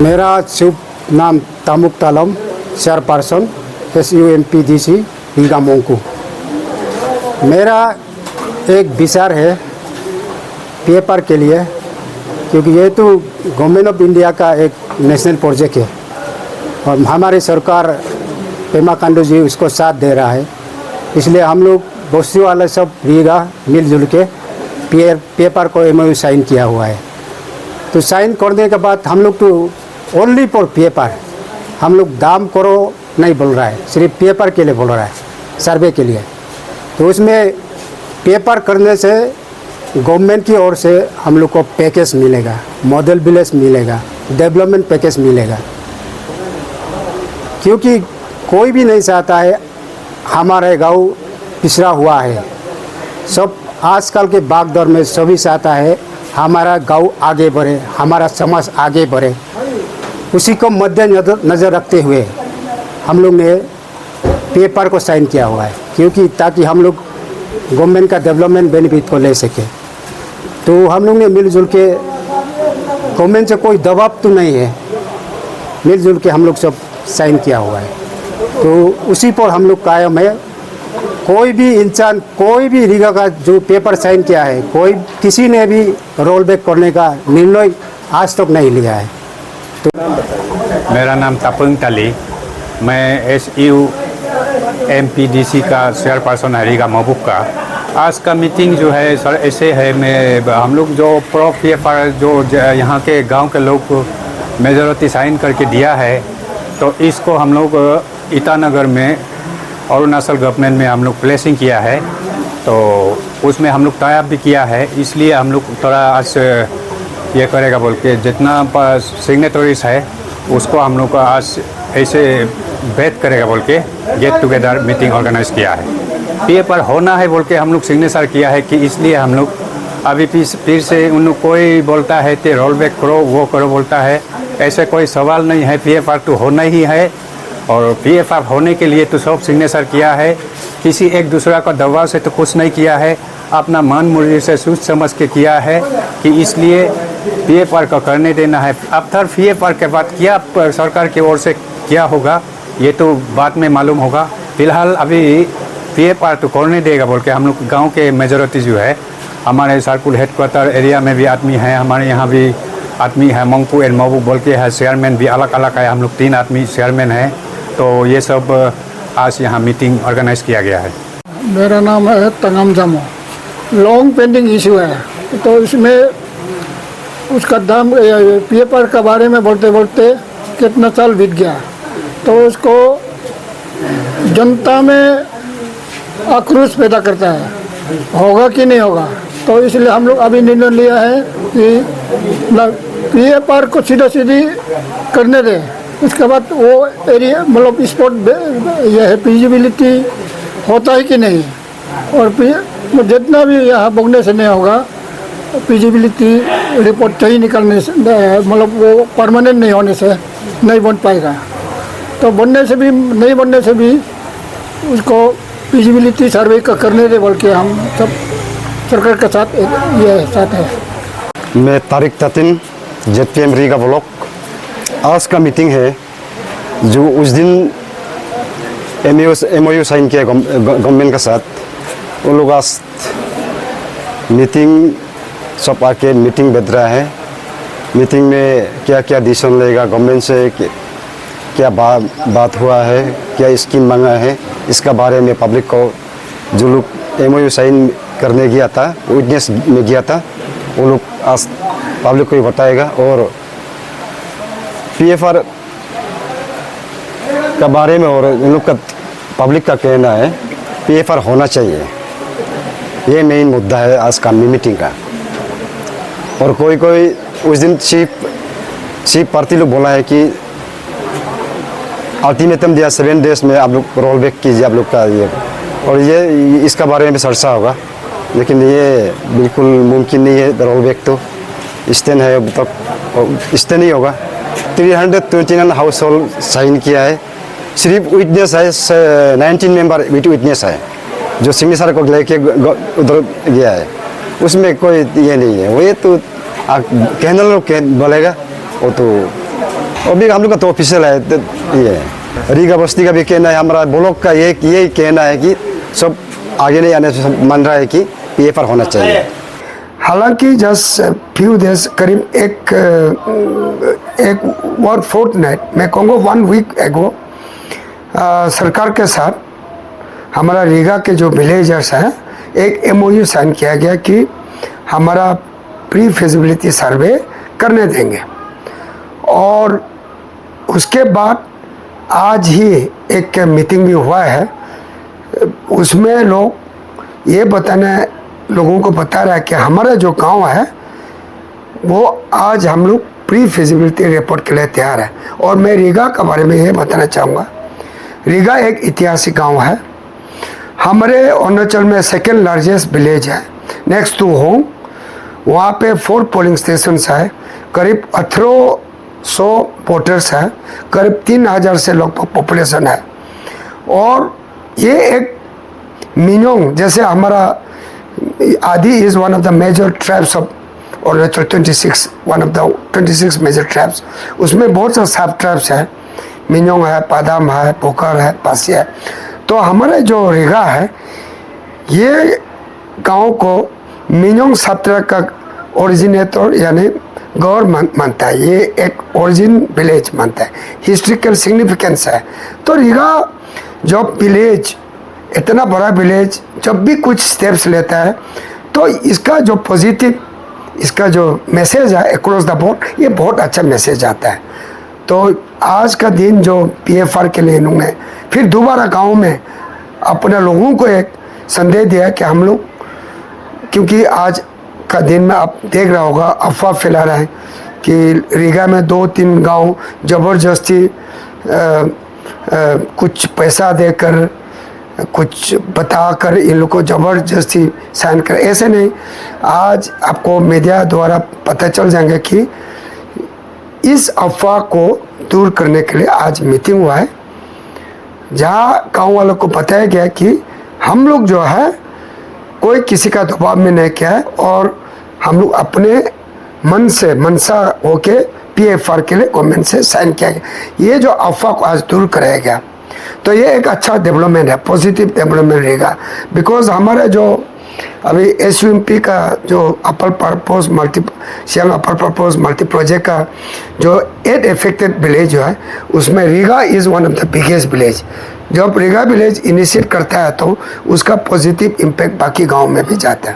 मेरा शुभ नाम तामुक तालम, chairperson SUMPDC Riga मोंकू। मेरा एक विचार है पेपर के लिए, क्योंकि ये तो गवर्नमेंट ऑफ इंडिया का एक नेशनल प्रोजेक्ट है और हमारी सरकार पेमा खांडू जी उसको साथ दे रहा है। इसलिए हम लोग बस्ती वाले सब रीगा मिलजुल के पेपर को MOU साइन किया हुआ है। तो साइन करने के बाद हम लोग तो ओनली फॉर पेपर, हम लोग दाम करो नहीं बोल रहा है, सिर्फ पेपर के लिए बोल रहा है, सर्वे के लिए। तो उसमें पेपर करने से गवर्नमेंट की ओर से हम लोग को पैकेज मिलेगा, मॉडल विलेज मिलेगा, डेवलपमेंट पैकेज मिलेगा। क्योंकि कोई भी नहीं चाहता है हमारा गांव पिछड़ा हुआ है। सब आजकल के भागदौड़ में सभी चाहता है हमारा गांव आगे बढ़े, हमारा समाज आगे बढ़े। उसी को मद्देनजर रखते हुए हम लोग ने पेपर को साइन किया हुआ है, क्योंकि ताकि हम लोग गवर्नमेंट का डेवलपमेंट बेनिफिट को ले सके। तो हम लोग ने मिलजुल के, गवर्नमेंट से कोई दबाव तो नहीं है, मिलजुल के हम लोग सब साइन किया हुआ है। तो उसी पर हम लोग कायम है। कोई भी इंसान, कोई भी रीगा का जो पेपर साइन किया है, कोई किसी ने भी रोल बैक करने का निर्णय आज तक नहीं लिया है। मेरा नाम तापुंग ताली, मैं SUMPDC का चेयरपर्सन है रीगा मोबुक का। आज का मीटिंग जो है सर ऐसे है, हम लोग जो प्रो पेपर जो यहाँ के गांव के लोग मेजॉरिटी साइन करके दिया है, तो इसको हम लोग ईटानगर में अरुणाचल गवर्नमेंट में हम लोग प्लेसिंग किया है। तो उसमें हम लोग टाई अप भी किया है। इसलिए हम लोग थोड़ा आज ये करेगा बोल के, जितना सिग्नेटरीज है उसको हम लोग आज ऐसे भेंट करेगा बोल के गेट टुगेदर मीटिंग ऑर्गेनाइज किया है। पेपर होना है बोल के हम लोग सिग्नेचर किया है कि इसलिए हम लोग अभी फिर से उन लोग कोई बोलता है कि रोल बैक करो, वो करो बोलता है, ऐसे कोई सवाल नहीं है। पेपर तो होना ही है और पेपर होने के लिए तो सब सिग्नेचर किया है। किसी एक दूसरा का दबाव से तो कुछ नहीं किया है, अपना मन मुर्जी से सोच समझ के किया है कि इसलिए पेपर को करने देना है। अब फिर पेपर के बाद क्या सरकार की ओर से क्या होगा ये तो बाद में मालूम होगा। फिलहाल अभी पेपर तो करने देगा बोल के हम लोग गांव के मेजॉरिटी जो है, हमारे सर्कुल हेडक्वार्टर एरिया में भी आदमी है, हमारे यहाँ भी आदमी है, मोंकू एंड मोबुक बोल के है, चेयरमैन भी अलग अलग है, हम लोग 3 आदमी चेयरमैन है। तो ये सब आज यहाँ मीटिंग ऑर्गेनाइज किया गया है। मेरा नाम है तंगम जामो। लॉन्ग पेंडिंग इशू है, तो इसमें उसका दाम पेपर के बारे में बोलते बोलते कितना साल बीत गया, तो उसको जनता में आक्रोश पैदा करता है, होगा कि नहीं होगा। तो इसलिए हम लोग अभी निर्णय लिया है कि पेपर को सीधा सीधी करने दें। उसके बाद वो एरिया मतलब स्पॉट यह है फिजिबिलिटी होता है कि नहीं, और जितना भी यहाँ बोगने से नहीं होगा, फिजिबिलिटी रिपोर्ट सही निकलने से मतलब वो परमानेंट नहीं होने से नहीं बन पाएगा। तो बनने से भी नहीं बनने से भी उसको फिजिबिलिटी सर्वे का करने दे बोल के हम सब सरकार के साथ ये साथ है। मैं तारिक ततिन, ZPM रीगा ब्लॉक। आज का मीटिंग है जो उस दिन MOU साइन किया गवर्नमेंट के साथ, उन लोग आज मीटिंग सब आके मीटिंग बैठ रहा है। मीटिंग में क्या क्या डिसीजन लेगा, गवर्नमेंट से क्या बात हुआ है, क्या स्कीम मांगा है, इसका बारे में पब्लिक को जो लोग MOU साइन करने गया था, विटनेस में गया था, वो लोग आज पब्लिक को ही बताएगा। और PFR का बारे में और इन लोग का पब्लिक का कहना है PFR होना चाहिए, ये मेन मुद्दा है आज का मीटिंग का। और कोई उस दिन चीफ पार्टी लोग बोला है कि अल्टीमेटम दिया 7 डेज में आप लोग रोल बैक कीजिए आप लोग का ये, और ये इसका बारे में चर्चा होगा, लेकिन ये बिल्कुल मुमकिन नहीं है। रोल बैक तो स्टैंड है, अब तक स्टैंड नहीं होगा। 329 हाउस होल्ड साइन किया है, सिर्फ विटनेस है 19 मेंबर विटनेस है जो सिग्नेचर को लेके उधर गया है, उसमें कोई ये नहीं है। वो ये तो कहने लोग बोलेगा, वो तो और भी हम लोग का तो ऑफिशियल है तो ये रीगा बस्ती का भी कहना है, हमारा ब्लॉक का यही कहना है कि सब आगे नहीं आने से सब मान रहा है कि PFR होना चाहिए। हालांकि जस्ट फ्यू डेज करीब एक वन फोर्टनाइट मैं कहूँगा 1 वीक एगो सरकार के साथ हमारा रीगा के जो विलेजर्स हैं एक MOU साइन किया गया कि हमारा प्री फिजिबिलिटी सर्वे करने देंगे। और उसके बाद आज ही एक मीटिंग भी हुआ है, उसमें लोग ये लोगों को बता रहा है कि हमारा जो गांव है वो आज हम लोग प्री फिजिबिलिटी रिपोर्ट के लिए तैयार है। और मैं रीगा के बारे में ये बताना चाहूँगा, रीगा एक ऐतिहासिक गांव है, हमारे अरुणाचल में सेकेंड लार्जेस्ट विलेज है नेक्स्ट टू होम। वहाँ पे 4 पोलिंग स्टेशंस है, करीब 1800 वोटर्स है, करीब 3000 से लगभग पॉपुलेशन है। और ये एक मिनोंग जैसे हमारा Adi is one of the major tribes of Arunachal 26, one of the 26 major tribes. उसमें बहुत सारे सब ट्राइब्स है, मिनोंग है, पादाम है, पोकर है, पासी है। तो हमारा जो रीगा है ये गांव को मिनोंग सत्र का ओरिजिनेटर यानी गौर मानता है, ये एक ओरिजिन विलेज मानता है, हिस्ट्रिकल सिग्निफिकेंस है। तो रीगा जो विलेज इतना बड़ा विलेज जब भी कुछ स्टेप्स लेता है तो इसका जो पॉजिटिव, इसका जो मैसेज है अक्रॉस द बोर्ड, ये बहुत अच्छा मैसेज आता है। तो आज का दिन जो PFR के लिए इन्होंने फिर दोबारा गांव में अपने लोगों को एक संदेश दिया कि हम लोग, क्योंकि आज का दिन में आप देख रहा होगा अफवाह फैला रहे हैं कि रीगा में 2-3 गांव ज़बरदस्ती कुछ पैसा देकर कुछ बताकर इन लोग को ज़बरदस्ती साइन कर, ऐसे नहीं। आज आपको मीडिया द्वारा पता चल जाएंगे कि इस अफवाह को दूर करने के लिए आज मीटिंग हुआ है, जहाँ गाँव वालों को बताया गया कि हम लोग जो है कोई किसी का दबाव में नहीं किया है और हम लोग अपने मन से मनसा होके PFR के लिए गवर्नमेंट से साइन किया गया। ये जो अफवाह को आज दूर कराया गया, तो ये एक अच्छा डेवलपमेंट है, पॉजिटिव डेवलपमेंट रहेगा। बिकॉज हमारा जो अभी SUMP का जो अपर पर्पस मल्टी प्रोजेक्ट का जो 8 अफेक्टेड विलेज जो है उसमें Riga is one of the biggest village. जब रीगा विलेज इनिशिएट करता है तो उसका पॉजिटिव इम्पैक्ट बाकी गांव में भी जाता है।